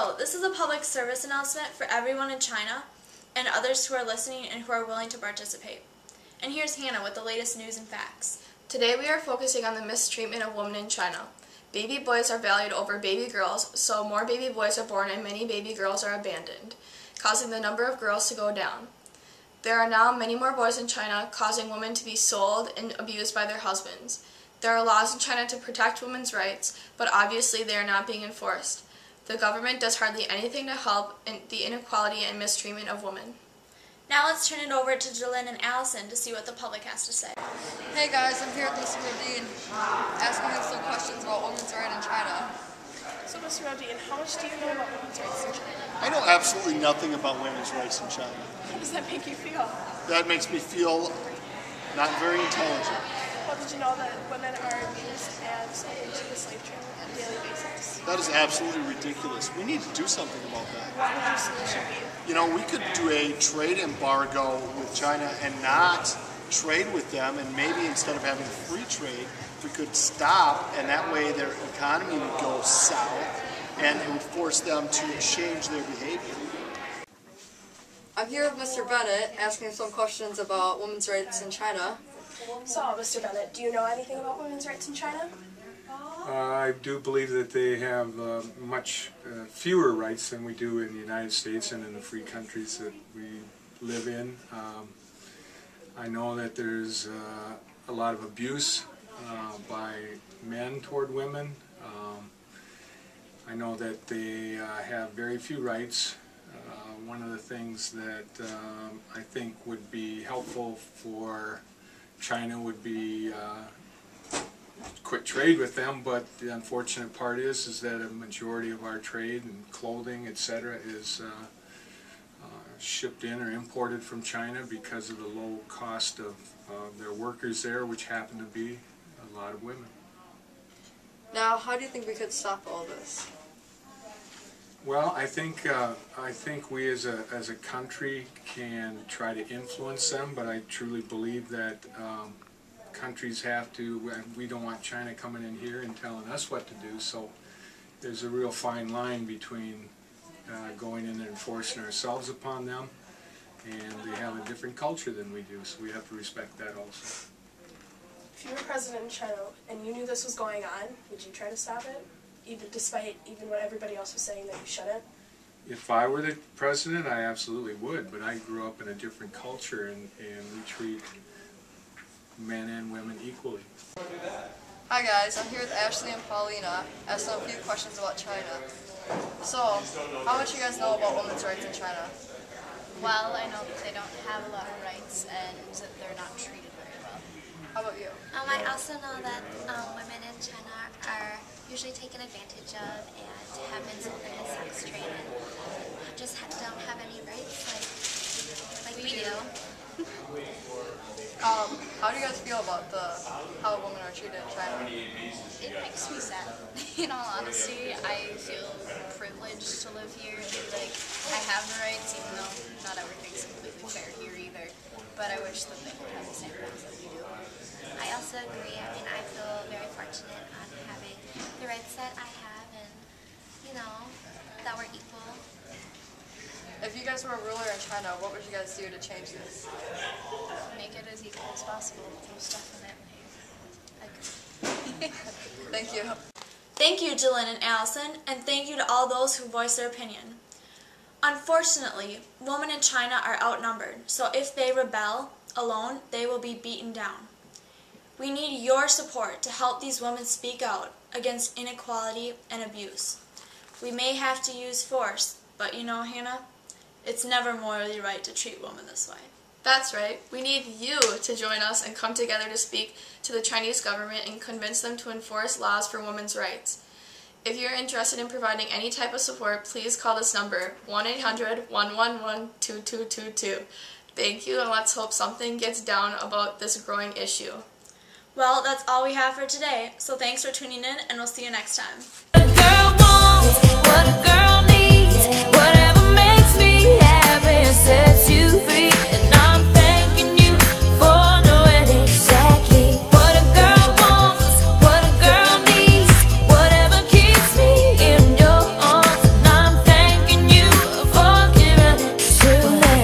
Hello, this is a public service announcement for everyone in China and others who are listening and who are willing to participate. And here's Hannah with the latest news and facts. Today we are focusing on the mistreatment of women in China. Baby boys are valued over baby girls, so more baby boys are born and many baby girls are abandoned, causing the number of girls to go down. There are now many more boys in China, causing women to be sold and abused by their husbands. There are laws in China to protect women's rights, but obviously they are not being enforced. The government does hardly anything to help in the inequality and mistreatment of women. Now let's turn it over to Jalen and Allison to see what the public has to say. Hey guys, I'm here with Mr. Rodin, asking you some questions about women's rights in China. So Mr. Rodin, how much do you know about women's rights in China? I know absolutely nothing about women's rights in China. How does that make you feel? That makes me feel not very intelligent. Well, did you know that women are abused and sold into the slave trade on a daily basis? That is absolutely ridiculous. We need to do something about that. What would your solution be? You know, we could do a trade embargo with China and not trade with them, and maybe instead of having free trade, we could stop, and that way their economy would go south, and it would force them to change their behavior. I'm here with Mr. Bennett, asking some questions about women's rights in China. So, Mr. Bennett, do you know anything about women's rights in China? I do believe that they have much fewer rights than we do in the United States and in the free countries that we live in. I know that there's a lot of abuse by men toward women. I know that they have very few rights. One of the things that I think would be helpful for China would be quit trade with them, but the unfortunate part is that a majority of our trade and clothing, etc., is shipped in or imported from China because of the low cost of their workers there, which happen to be a lot of women. Now, how do you think we could stop all this? Well, I think we as a country can try to influence them, but I truly believe that countries have to. We don't want China coming in here and telling us what to do. So there's a real fine line between going in and enforcing ourselves upon them, and they have a different culture than we do. So we have to respect that also. If you were president in China and you knew this was going on, would you try to stop it? Despite what everybody else was saying that you shouldn't? If I were the president, I absolutely would, but I grew up in a different culture, and we treat men and women equally. Hi guys, I'm here with Ashley and Paulina, asking a few questions about China. So, how much do you guys know about women's rights in China? Well, I know that they don't have a lot of rights and that they're not treated very well. How about you? I also know that women in China are usually taken advantage of and have been sold into sex trade and just don't have any rights like we do. How do you guys feel about how women are treated in China? It makes me sad. In all honesty, I feel privileged to live here and feel like I have the rights, even though not everything's completely fair here either. But I wish that they would have the same rights that we do. I also agree. I mean, I feel very fortunate on having the rights that I have and, that we're equal. If you guys were a ruler in China, what would you guys do to change this? Make it as equal as possible, most definitely. Thank you. Thank you, Jalen and Allison, and thank you to all those who voiced their opinion. Unfortunately, women in China are outnumbered, so if they rebel alone, they will be beaten down. We need your support to help these women speak out against inequality and abuse. We may have to use force, but Hannah, it's never morally right to treat women this way. That's right. We need you to join us and come together to speak to the Chinese government and convince them to enforce laws for women's rights. If you're interested in providing any type of support, please call this number, 1-800-111-2222. Thank you, and let's hope something gets done about this growing issue. Well, that's all we have for today, so thanks for tuning in, and we'll see you next time. What a girl wants, what a girl needs.